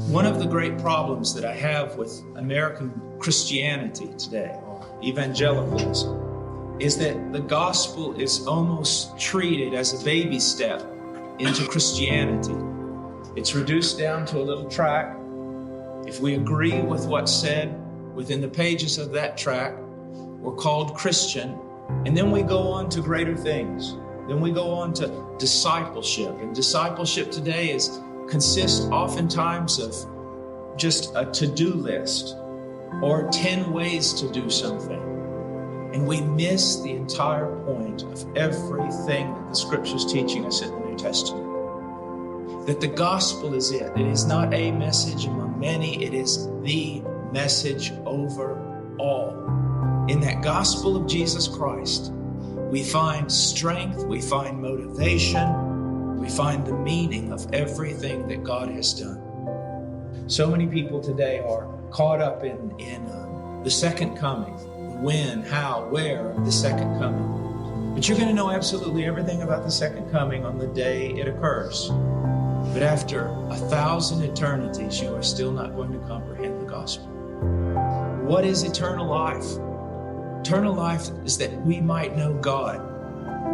One of the great problems that I have with American Christianity today, or evangelicalism, is that the gospel is almost treated as a baby step into Christianity. It's reduced down to a little tract. If we agree with what's said within the pages of that tract, we're called Christian, and then we go on to greater things. Then we go on to discipleship, and discipleship today consists oftentimes of just a to-do list or 10 ways to do something. And we miss the entire point of everything that the Scripture's teaching us in the New Testament. That the gospel is it. It is not a message among many. It is the message over all. In that gospel of Jesus Christ, we find strength, we find motivation, we find the meaning of everything that God has done. So many people today are caught up in the second coming, when, how, where of the second coming. But you're going to know absolutely everything about the second coming on the day it occurs. But after 1,000 eternities, you are still not going to comprehend the gospel. What is eternal life? Eternal life is that we might know God.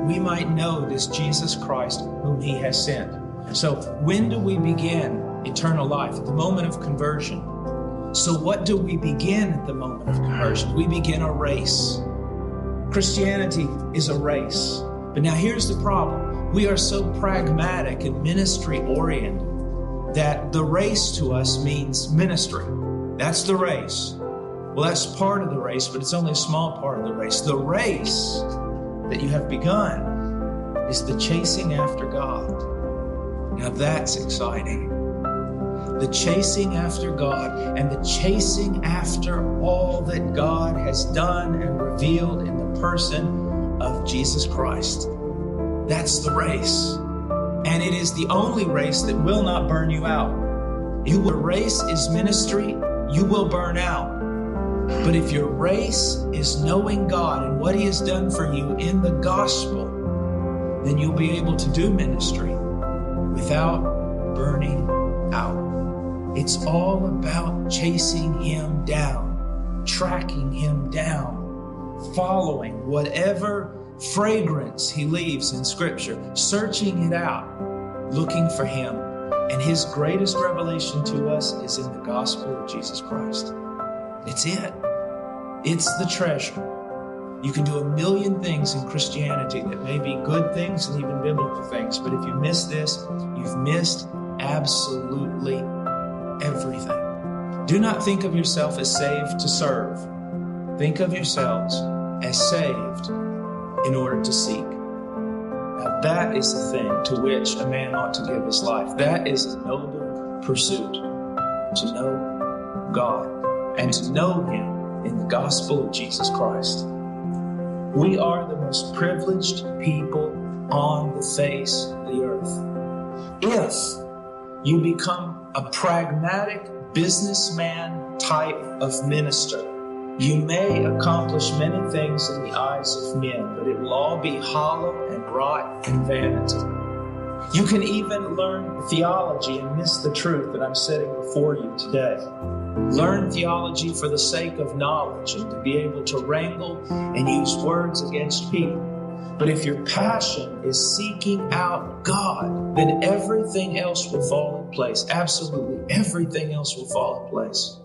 We might know this Jesus Christ whom He has sent. So when do we begin eternal life? At the moment of conversion. So what do we begin at the moment of conversion? We begin a race. Christianity is a race. But now here's the problem. We are so pragmatic and ministry oriented that the race to us means ministry. That's the race. Well, that's part of the race, but it's only a small part of the race. The race that you have begun is the chasing after God. Now that's exciting. The chasing after God and the chasing after all that God has done and revealed in the person of Jesus Christ. That's the race. And it is the only race that will not burn you out. If your race is ministry, you will burn out. But if your race is knowing God and what He has done for you in the gospel, then you'll be able to do ministry without burning out. It's all about chasing Him down, tracking Him down, following whatever fragrance He leaves in Scripture, searching it out, looking for Him. And His greatest revelation to us is in the gospel of Jesus Christ. It's it. It's the treasure. You can do a million things in Christianity that may be good things and even biblical things, but if you miss this, you've missed absolutely everything. Do not think of yourself as saved to serve. Think of yourselves as saved in order to seek. Now that is the thing to which a man ought to give his life. That is a noble pursuit, to know God and to know Him in the gospel of Jesus Christ. We are the most privileged people on the face of the earth. If you become a pragmatic businessman type of minister, you may accomplish many things in the eyes of men, but it will all be hollow and rot and vanity. You can even learn theology and miss the truth that I'm setting before you today. Learn theology for the sake of knowledge and to be able to wrangle and use words against people. But if your passion is seeking out God, then everything else will fall in place. Absolutely everything else will fall in place.